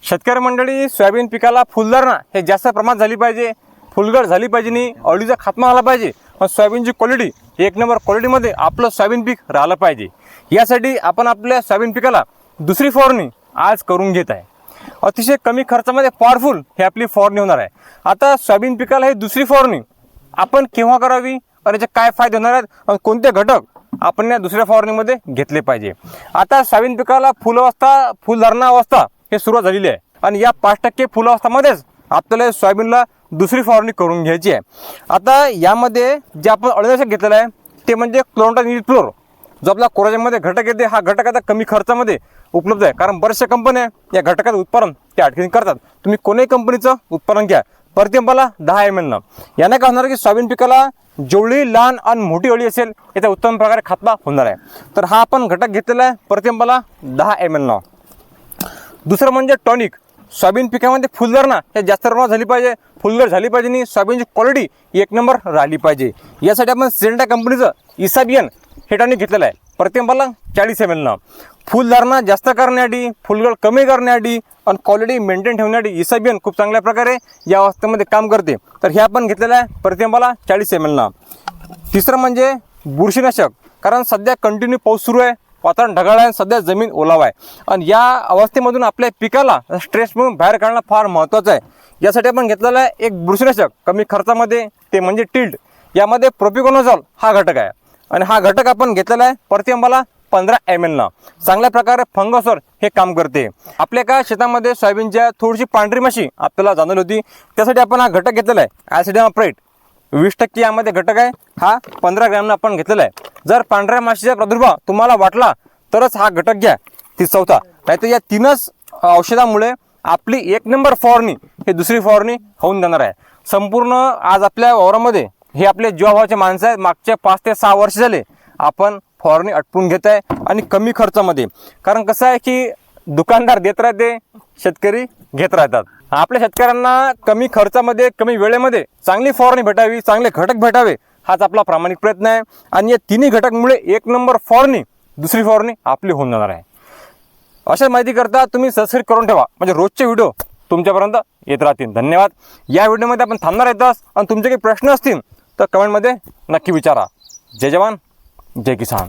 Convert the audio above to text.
शेतकरी मंडळी, सोयाबीन पिकाला फुलधारणा हे जास्त प्रमाणात झाली पाहिजे, फुलगड झाली पाहिजे नाही, अळीचा खात्मा झाला पाहिजे, पण सोयाबीनची क्वालिटी एक नंबर क्वालिटीमध्ये आपलं सोयाबीन पीक राहिलं पाहिजे। यासाठी आपण आपल्या सोयाबीन पिकाला दुसरी फवारणी आज करून घेत आहे। अतिशय कमी खर्चामध्ये पॉवरफुल हे आपली फवारणी होणार आहे। आता सोयाबीन पिकाला ही दुसरी फवारणी आपण केव्हा करावी आणि याचे काय फायदे होणार आहेत आणि कोणते घटक आपण या दुसऱ्या फवारणीमध्ये घेतले पाहिजे। आता सोयाबीन पिकाला फुलावस्था, फुलधारणा अवस्था हे सुरुवात झालेली आहे आणि या 5% फुलावस्थामध्येच आपल्याला सोयाबीनला दुसरी फवारणी करून घ्यायची आहे। आता यामध्ये जे आपण अळीनाशक घेतलेलं आहे ते म्हणजे क्लोरांट्रानिलिप्रोल, जो आपला कोराजेनमध्ये घटक येते, हा घटक आता कमी खर्चामध्ये उपलब्ध आहे, कारण बऱ्याचशा कंपन्या या घटकाचं उत्पादन त्या अडचणी करतात। तुम्ही कोणत्याही कंपनीचं उत्पादन घ्या, प्रतिंबाला 10 ml न। याने काय होणार की सोयाबीन पिकाला जेवढी लहान आणि मोठी अळी असेल याचा उत्तम प्रकारे खात्मा होणार आहे। तर हा आपण घटक घेतलेला आहे प्रतिंबाला 10 ml न। दुसरं म्हणजे टॉनिक। सोयाबीन पिकामध्ये फुलधारणा हे जास्त प्रमाणात झाली पाहिजे, फुलगड झाली पाहिजे आणि सोयाबीनची क्वालिटी एक नंबर राहिली पाहिजे। यासाठी आपण सिंटा कंपनीचं इसाबियन हे टॉनिक घेतलेलं आहे प्रतिंबाला 40 ml न। फुलधारणा जास्त करण्यासाठी, फुलगड कमी करण्यासाठी आणि क्वालिटी मेंटेन ठेवण्यासाठी इसाबियन खूप चांगल्या प्रकारे या अवस्थेमध्ये काम करते। तर हे आपण घेतलेलं आहे प्रतिंबाला 40 ml न। तिसरं म्हणजे बुरशीनाशक, कारण सध्या कंटिन्यू पाऊस सुरू आहे, वातावरण ढगाळ आहे, सध्या जमीन ओलावा आहे आणि या अवस्थेमधून आपल्या पिकाला स्ट्रेसमधून बाहेर काढणं फार महत्त्वाचं आहे। यासाठी आपण घेतलेला आहे एक बुरशीनाशक कमी खर्चामध्ये, ते म्हणजे टिल्ट। यामध्ये प्रोपिकोनोझोल हा घटक आहे आणि हा घटक आपण घेतलेला आहे प्रतिंबाला 15 ml न। चांगल्या प्रकारे फंगसवर हे काम करते। आपल्या का शेतामध्ये सोयाबीनच्या थोडीशी पांढरी माशी आपल्याला जाणवली होती, त्यासाठी आपण हा घटक घेतलेला आहे ॲसिडामाप्रेट। 20% यामध्ये घटक आहे, हा 15 ग्रॅमनं आपण घेतलेला आहे। जर पांढऱ्या माशीचा प्रादुर्भाव तुम्हाला वाटला तरच हा घटक घ्या, ती चौथा। नाहीतर या तीनच औषधामुळे आपली एक नंबर फवारणी ही दुसरी फवारणी होऊन जाणार आहे। संपूर्ण आज आपल्या वावरामध्ये हे आपले जीवाभावाचे माणसं आहेत, मागच्या 5 ते 6 वर्ष झाले आपण फवारणी अटपून घेत आहे आणि कमी खर्चामध्ये। कारण कसं आहे की दुकानदार देत राहते, शेतकरी घेत राहतात। आपल्या शेतकऱ्यांना कमी खर्चामध्ये, कमी वेळेमध्ये चांगली फवारणी भेटावी, चांगले घटक भेटावे, हाच आपला प्रामाणिक प्रयत्न आहे आणि या तिन्ही घटकमुळे एक नंबर फवारणी दुसरी फवारणी आपली होऊन जाणार आहे। अशा माहिती करता तुम्ही सबस्क्राईब करून ठेवा, म्हणजे रोजचे व्हिडिओ तुमच्यापर्यंत येत राहतील। धन्यवाद। या व्हिडिओमध्ये आपण थांबणार येतच आणि तुमचे काही प्रश्न असतील तर कमेंटमध्ये नक्की विचारा। जय जवान, जय किसान।